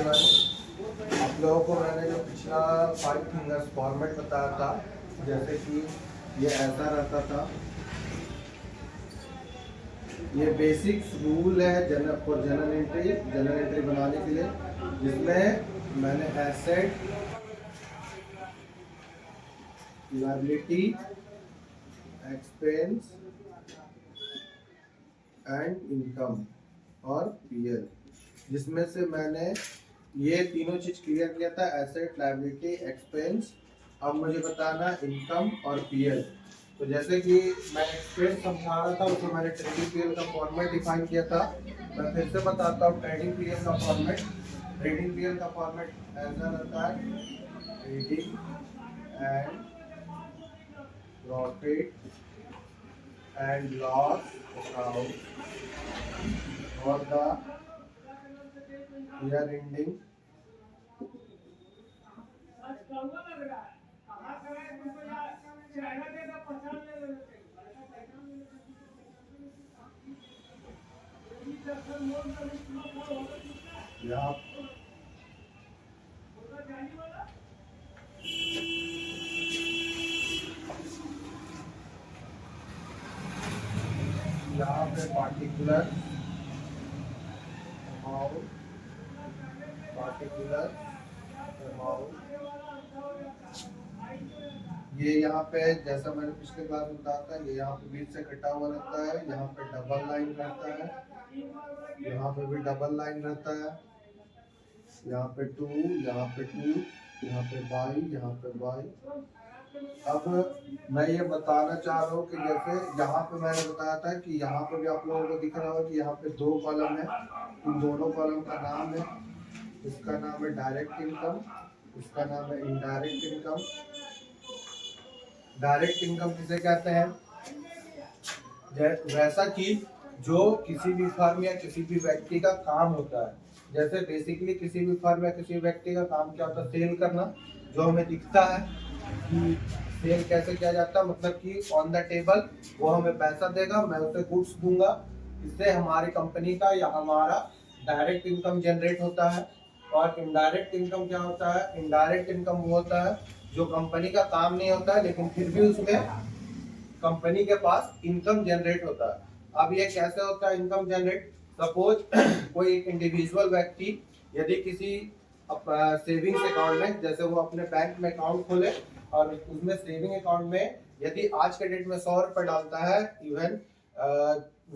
Everyone, आप लोगों को मैंने जो पिछला 5 फिंगर्स फॉर्मेट बताया था, जैसे कि ये ऐसा रहता था। ये बेसिक्स रूल है जनरल एंट्री बनाने के लिए, जिसमें मैंने asset, liability, expense and income और पीएल, जिसमें से मैंने ये तीनों चीज क्लियर किया था, एसेट, लायबिलिटी, एक्सपेंस। अब मुझे बताना इनकम और पीएल। तो जैसे कि मैं एक्सपेंस समझा रहा था, उसमें मैंने ट्रेडिंग पीएल का फॉर्मेट डिफाइन किया था। मैं फिर से बताता हूँ ट्रेडिंग पीएल का फॉर्मेट। ट्रेडिंग पीएल का फॉर्मेट ऐसा रहता है, trading and profit and loss account for the year ending यहाँ पे पार्टिकुलर अमाउंट ये यहाँ पे, जैसा मैंने पिछले क्लास में बताया था, ये यहाँ पे बीच से कटा हुआ रहता है, यहाँ पे डबल लाइन रहता है, यहाँ पे भी डबल लाइन रहता है, यहाँ पे 2, यहाँ पे 2, यहाँ पे बाई, यहाँ पे बाई। अब मैं ये बताना चाह रहा हूँ कि जैसे यहाँ पे मैंने बताया था कि यहाँ पे भी आप लोगों को दिख रहा होगा कि यहाँ पे 2 कॉलम है। इन दोनों कॉलम का नाम है, इसका नाम है डायरेक्ट इनकम, इसका नाम है इनडायरेक्ट इनकम। डायरेक्ट इनकम किसे कहते हैं? वैसा कि जो किसी भी फर्म या किसी भी व्यक्ति का काम होता है। जैसे बेसिकली किसी भी फर्म या किसी व्यक्ति का काम क्या होता है? सेल करना। जो हमें दिखता है कि सेल कैसे किया जाता है, मतलब कि ऑन द टेबल वो हमें पैसा देगा, मैं उसे गुड्स दूंगा, इससे हमारी कंपनी का या हमारा डायरेक्ट इनकम जनरेट होता है। और इनडायरेक्ट इनकम क्या होता है? इनडायरेक्ट इनकम वो होता है जो कंपनी का काम नहीं होता है, लेकिन फिर भी उसमें कंपनी के पास इनकम जनरेट होता है। अब ये कैसे होता है इनकम जनरेट? सपोज कोई एक इंडिविजुअल व्यक्ति यदि किसी सेविंग्स अकाउंट में, जैसे वो अपने बैंक में अकाउंट खोले और उसमें सेविंग अकाउंट में यदि आज के डेट में 100 रुपए डालता है, इवन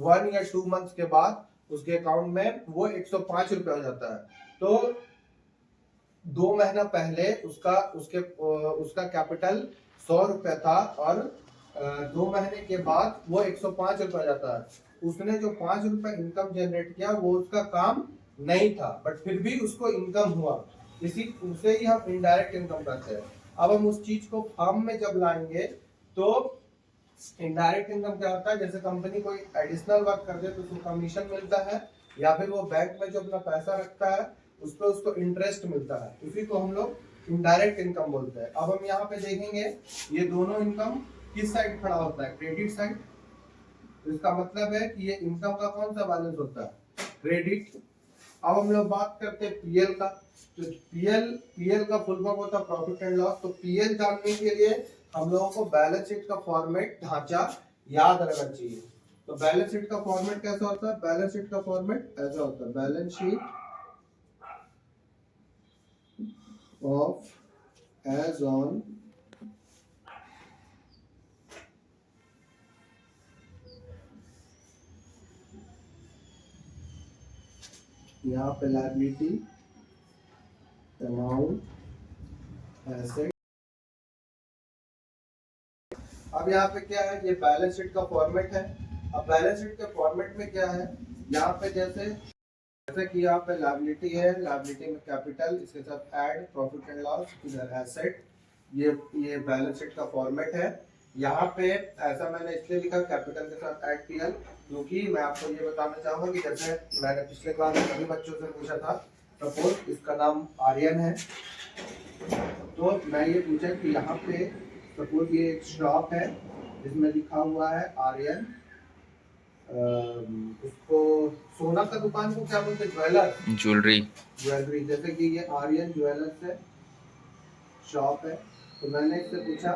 1 या 2 मंथ्स के बाद उसके अकाउंट में वो 105 रुपए हो जाता है। तो 2 महीना पहले उसका कैपिटल 100 रुपए था और 2 महीने के बाद वो 105 रुपए हो जाता है। उसने जो 5 रुपए इनकम जनरेट किया वो उसका काम नहीं था, बट फिर भी उसको इनकम हुआ। उसे ही हम इनडायरेक्ट इनकम कहते हैं। अब हम उस चीज को फर्म में जब लाएंगे तो इनडायरेक्ट इनकम क्या होता है? जैसे कंपनी कोई एडिशनल वर्क कर दे तो उसको कमीशन मिलता है, या फिर वो बैंक में जो अपना पैसा रखता है उस पर उसको इंटरेस्ट मिलता है, उसी को हम लोग इनडायरेक्ट इनकम बोलते हैं। अब हम यहाँ पे देखेंगे ये दोनों इनकम किस साइड खड़ा होता है? Credit side. तो इसका मतलब है कि ये इनकम का कौन सा बैलेंस होता है? क्रेडिट। अब हम लोग बात करते हैं पीएल का। तो पीएल का फुल फॉर्म होता है प्रॉफिट एंड लॉस। तो पीएल जानने के लिए हम लोगों को बैलेंस शीट का फॉर्मेट ढांचा याद रखना चाहिए। तो बैलेंस शीट का फॉर्मेट कैसा होता है? बैलेंस शीट का फॉर्मेट ऐसा होता है, balance sheet of as on यहाँ पे लायबिलिटी, अमाउंट, एसेट। अब यहाँ पे क्या है? ये बैलेंस शीट का फॉर्मेट है। अब बैलेंस शीट के फॉर्मेट में क्या है? यहाँ पे जैसे कि यहाँ पे लायबिलिटी है, लायबिलिटी में कैपिटल, इसके साथ ऐड प्रॉफिट एंड लॉस, इधर एसेट। ये बैलेंस शीट का फॉर्मेट है। यहाँ पे ऐसा मैंने इसलिए लिखा कैपिटल के साथ ऐड पीएल, क्योंकि मैं आपको ये बताना चाहूंगा कि जैसे मैंने पिछले क्लास में सभी बच्चों से पूछा था, सपोज इसका नाम आर्यन है, तो मैं ये पूछा कि यहाँ पे सपोज ये एक शॉप है जिसमें लिखा हुआ है आर्यन, उसको सोना का दुकान को क्या बोलते हैं? ज्वेलर, ज्वेलरी ज्वेलरी, जैसे कि ये आर्यन ज्वेलर्स है, शॉप है। तो मैंने इससे पूछा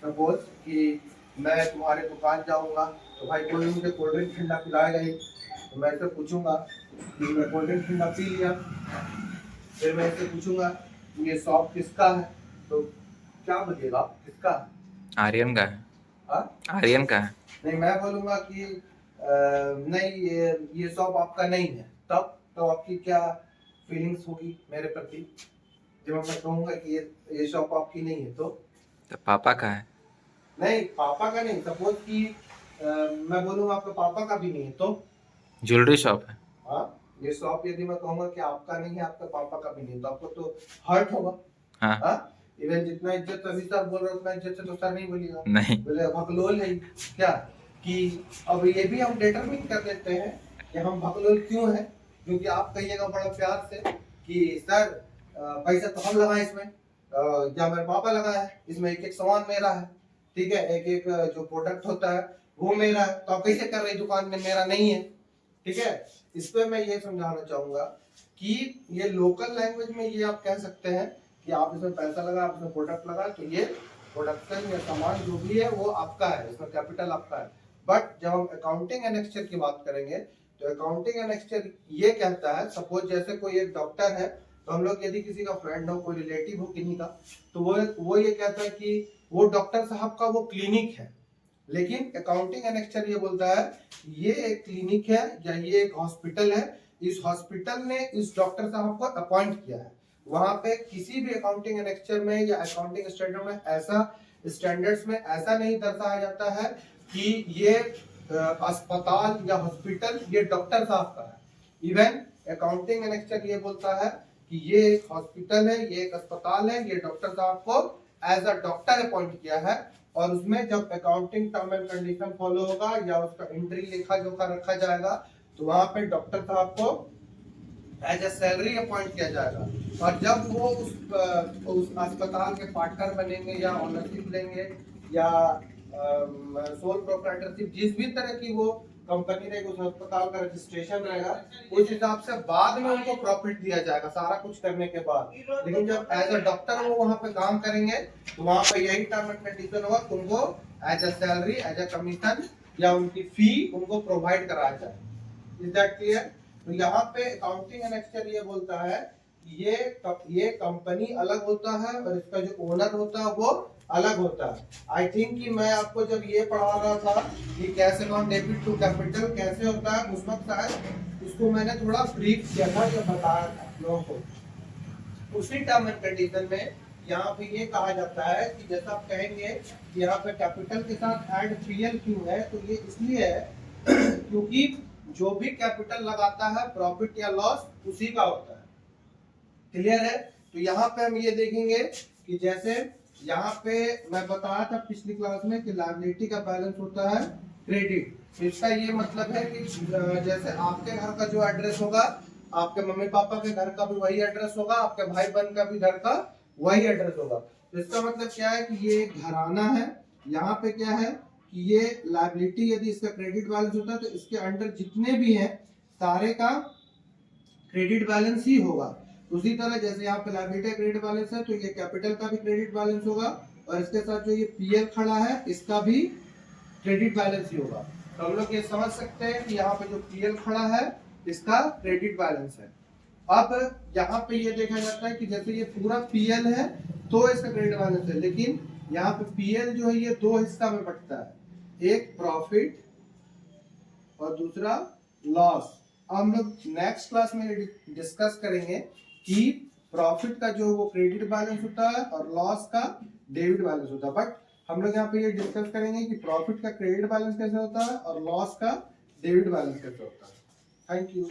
सपोज कि मैं तुम्हारे दुकान जाऊंगा तो भाई कोई मुझे कोल्ड ड्रिंक ठंडा पिलाएगा ही, तो मैं इससे पूछूंगा कि मैं कोल्ड ड्रिंक ठंडा पी लिया, फिर मैं इससे पूछूंगा ये शॉप किसका है, तो क्या बोलेगा किसका है? आर्यन का है। हाँ? आर्यन का है। नहीं, मैं बोलूंगा कि नहीं ये शॉप आपका नहीं है, तब तो आपकी क्या फीलिंग्स होगी मेरे प्रति जब मैं कहूंगा कि ये शॉप आपकी नहीं है? तो पापा का है। नहीं, पापा का नहीं, सपोज कि मैं बोलूंगा आपके पापा का भी नहीं है, तो ज्वेलरी शॉप है। हाँ, ये शॉप यदि मैं कहूंगा कि आपका नहीं है, आपके पापा का भी नहीं, तो आपको तो हर्ट होगा। हाँ। हाँ, इवन जितना इज्जत अभी सर बोल रहे हो उतना इज्जत से तो सर नहीं बोलिएगा, नहीं। बोले भगलोल है क्या कि अब ये भी हम डिटरमिन कर देते हैं कि हम भगलोल क्यों है, क्योंकि आप कहिएगा बड़ा प्यार से कि सर पैसा तो हम लगाए इसमें, या मेरे पापा लगाया है, इसमें एक एक सामान मेरा है, ठीक है, एक एक जो प्रोडक्ट होता है वो मेरा है, तो आप कैसे कर रहे दुकान में मेरा नहीं है, ठीक है। इस पे मैं ये समझाना चाहूंगा कि ये लोकल लैंग्वेज में ये आप कह सकते हैं कि आप इसमें पैसा लगा, आप इसमें प्रोडक्ट लगा, तो ये प्रोडक्शन या सामान जो भी है वो आपका है, इसमें कैपिटल आपका है। बट जब हम अकाउंटिंग एंड एक्सचेंज की बात करेंगे तो अकाउंटिंग एंड एक्सचेंज ये कहता है, सपोज जैसे कोई एक डॉक्टर है, तो हम लोग यदि किसी का फ्रेंड हो, कोई रिलेटिव हो किन्हीं का, तो वो ये कहता है कि वो डॉक्टर साहब का वो क्लिनिक है, लेकिन अकाउंटिंग एंड एक्सचेंज ये बोलता है ये एक क्लिनिक है या ये एक हॉस्पिटल है, इस हॉस्पिटल ने इस डॉक्टर साहब को अपॉइंट किया है। वहां पे किसी भी अकाउंटिंग एंड एक्सचेंज में या अकाउंटिंग स्टैंडर्ड में ऐसा स्टैंडर्ड्स में ऐसा नहीं दर्शाया जाता है कि ये अस्पताल या हॉस्पिटल ये डॉक्टर साहब का है। इवन अकाउंटिंग एंड एक्सचेंज ये बोलता है कि ये एक हॉस्पिटल है, ये एक अस्पताल है, ये डॉक्टर साहब को एज अ डॉक्टर अपॉइंट किया है, और उसमें जब accounting term and condition follow होगा या उसका एंट्री लेखा जोखा रखा जाएगा तो वहां पे डॉक्टर साहब को एज ए सैलरी अपॉइंट किया जाएगा, और जब वो उस अस्पताल के पार्टनर बनेंगे या ओनरशिप लेंगे या सोल प्रोप्राइटरशिप, जिस भी तरह की वो कंपनी रहेगी, उस अस्पताल का रजिस्ट्रेशन रहेगा, उस हिसाब से बाद में उनको प्रॉफिट दिया जाएगा सारा कुछ करने के बाद। लेकिन जब एज अ डॉक्टर वो वहां पे काम करेंगे तो वहां पे यही टर्म एंड कंडीशन होगा, उनको as a salary, as a commission या उनकी फी उनको प्रोवाइड कराया जाए। Is that clear? तो यहाँ पे अकाउंटिंग एंड एक्सचेंज ये बोलता है ये कंपनी अलग होता है और इसका जो ओनर होता है वो अलग होता है। आई थिंक कि मैं आपको जब ये पढ़ा रहा था कि कैसे अकाउंट डेबिट टू कैपिटल कैसे होता है, उस वक्त शायद उसको मैंने थोड़ा ब्रीफ किया था या बताया था लोगों को। उसी टर्म एंड कंडीशन में यहाँ पे ये कहा जाता है कि जैसा आप कहेंगे कि यहाँ पे कैपिटल के साथ एड पीएल क्यों है, तो ये इसलिए है क्योंकि जो भी कैपिटल लगाता है प्रॉफिट या लॉस उसी का होता है। क्लियर है? तो यहाँ पे हम ये देखेंगे कि जैसे यहाँ पे मैं बताया था पिछली क्लास में कि लायबिलिटी का बैलेंस होता है क्रेडिट, तो इसका ये मतलब है कि जैसे आपके घर का जो एड्रेस होगा आपके मम्मी पापा के घर का भी वही एड्रेस होगा, आपके भाई बहन का भी घर का वही एड्रेस होगा। तो इसका मतलब क्या है कि ये एक घराना है, यहाँ पे क्या है कि ये लायबिलिटी यदि इसका क्रेडिट बैलेंस होता है तो इसके अंडर जितने भी हैं सारे का क्रेडिट बैलेंस ही होगा। उसी तरह जैसे यहाँ पे लायबिलिटी क्रेडिट बैलेंस है तो ये कैपिटल का भी क्रेडिट बैलेंस होगा, और इसके साथ जो ये पीएल खड़ा है इसका भी क्रेडिट बैलेंस ही होगा। तो हम लोग ये समझ सकते हैं कि यहाँ पे जो पीएल खड़ा है इसका क्रेडिट बैलेंस है। अब यहाँ पे ये देखा जाता है कि जैसे ये पूरा पीएल है तो इसका क्रेडिट बैलेंस है, लेकिन यहाँ पे पीएल जो है ये दो हिस्सा में बंटता है, एक प्रॉफिट और दूसरा लॉस। हम लोग नेक्स्ट क्लास में डिस्कस करेंगे कि प्रॉफिट का जो वो क्रेडिट बैलेंस होता है और लॉस का डेबिट बैलेंस होता है। बट हम लोग यहाँ पे ये डिस्कस करेंगे कि प्रॉफिट का क्रेडिट बैलेंस कैसे होता है और लॉस का डेबिट बैलेंस कैसे होता है। Thank you.